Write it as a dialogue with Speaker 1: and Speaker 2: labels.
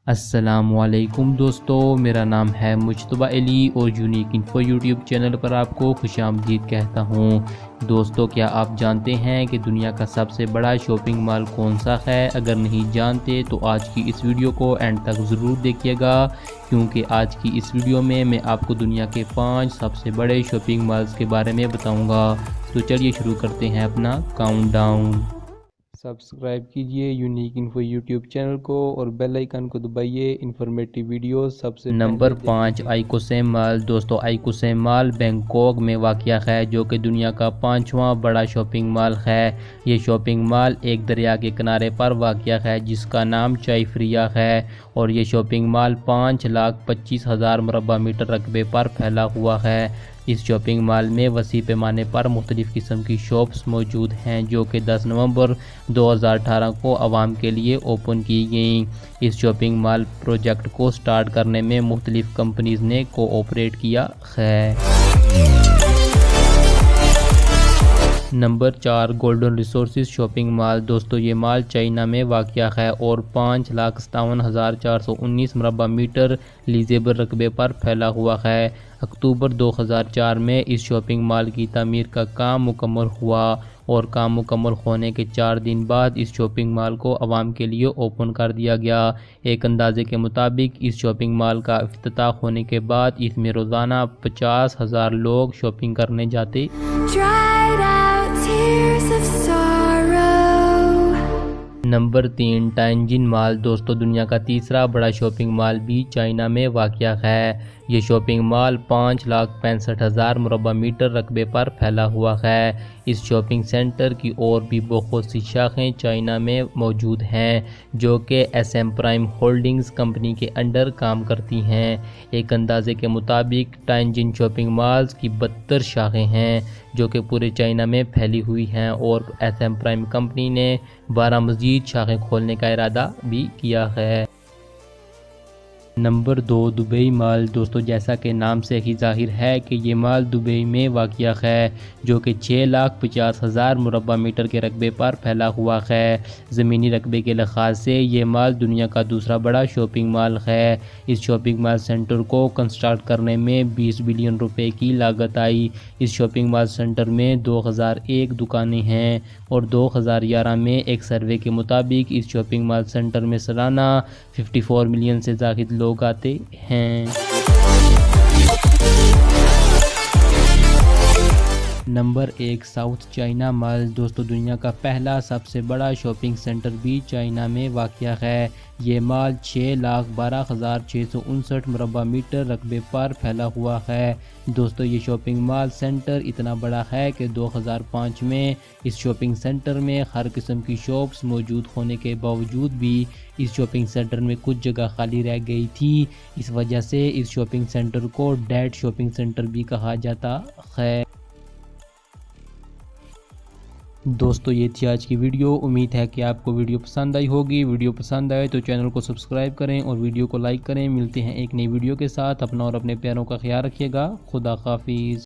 Speaker 1: अस्सलामुअलैकुम दोस्तों, मेरा नाम है मुज्तबा अली और यूनिक इन्फो यूट्यूब चैनल पर आपको खुशामदीद कहता हूँ। दोस्तों, क्या आप जानते हैं कि दुनिया का सबसे बड़ा शॉपिंग मॉल कौन सा है? अगर नहीं जानते तो आज की इस वीडियो को एंड तक ज़रूर देखिएगा, क्योंकि आज की इस वीडियो में मैं आपको दुनिया के 5 सबसे बड़े शॉपिंग मॉल्स के बारे में बताऊँगा। तो चलिए शुरू करते हैं अपना काउंटडाउन। सब्सक्राइब कीजिए यूनिक इन्फो यूट्यूब चैनल को और बेल आइकन को दबाइए इन्फॉर्मेटिव वीडियो सबसे नंबर 5 आइकोसम मॉल। दोस्तों, आइकोसम मॉल बैंकॉक में वाक़या है, जो कि दुनिया का 5वां बड़ा शॉपिंग मॉल है। ये शॉपिंग मॉल एक दरिया के किनारे पर वाक़या है जिसका नाम चायफ्रिया है, और ये शॉपिंग मॉल 5,25,000 मुरबा मीटर रकबे पर फैला हुआ है। इस शॉपिंग मॉल में वसी पैमाने पर मुख्तलिफ़ किस्म की शॉप्स मौजूद हैं, जो कि 10 नवंबर 2018 को आवाम के लिए ओपन की गई। इस शॉपिंग मॉल प्रोजेक्ट को स्टार्ट करने में मुख्तलिफ़ कंपनीज़ ने कोऑपरेट किया है। Number 4 golden resources shopping mall. दोस्तों, ये मॉल चाइना में वाक़या है और 5,57,419 मुरबा मीटर लीजेबल रकबे पर फैला हुआ है। अक्टूबर 2004 में इस शॉपिंग मॉल की तामीर का काम मुकम्मल हुआ और काम मुकम्मल होने के 4 दिन बाद इस शॉपिंग मॉल को आवाम के लिए ओपन कर दिया गया। एक अंदाजे के मुताबिक इस शॉपिंग मॉल का इफ्तिताह होने के बाद इसमें रोज़ाना 50,000 लोग शॉपिंग करने जाते। नंबर 3 टांजिन मॉल। दोस्तों, दुनिया का तीसरा बड़ा शॉपिंग मॉल भी चाइना में वाक़या है। ये शॉपिंग मॉल 5,65,000 मुरबा मीटर रकबे पर फैला हुआ है। इस शॉपिंग सेंटर की और भी बहुत सी शाखें चाइना में मौजूद हैं, जो कि SM प्राइम होल्डिंग्स कंपनी के अंडर काम करती हैं। एक अंदाजे के मुताबिक टांजिन शॉपिंग मॉल्स की 72 शाखें हैं, जो कि पूरे चाइना में फैली हुई हैं, और SM प्राइम कंपनी ने 12 मज़ीद शाखें खोलने का इरादा भी किया है। Number 2 Dubai mall. दोस्तों, जैसा कि नाम से ही जाहिर है कि ये मॉल दुबई में वाक़या है, जो कि 6,50,000 मुरबा मीटर के रकबे पर फैला हुआ है। ज़मीनी रकबे के लिहाज से ये मॉल दुनिया का दूसरा बड़ा शॉपिंग मॉल है। इस शॉपिंग मॉल सेंटर को कंस्ट्रक्ट करने में 20 बिलियन रुपए की लागत आई। इस शॉपिंग मॉल सेंटर में 2001 दुकानें हैं और 2011 में एक सर्वे के मुताबिक इस शॉपिंग मॉल सेंटर में सालाना 54 मिलियन से ज़ायद लोग आते हैं। Number 1 south China mall. दोस्तों, दुनिया का पहला सबसे बड़ा शॉपिंग सेंटर भी चाइना में वाक़या है। ये मॉल 6,12,659 मुरबा मीटर रकबे पर फैला हुआ है। दोस्तों, ये शॉपिंग मॉल सेंटर इतना बड़ा है कि 2005 में इस शॉपिंग सेंटर में हर किस्म की शॉप्स मौजूद होने के बावजूद भी इस शॉपिंग सेंटर में कुछ जगह खाली रह गई थी। इस वजह से इस शॉपिंग सेंटर को डेड शॉपिंग सेंटर भी कहा जाता है। दोस्तों, ये थी आज की वीडियो। उम्मीद है कि आपको वीडियो पसंद आई होगी। वीडियो पसंद आए तो चैनल को सब्सक्राइब करें और वीडियो को लाइक करें। मिलते हैं एक नई वीडियो के साथ। अपना और अपने प्यारों का ख्याल रखिएगा। खुदा हाफिज़।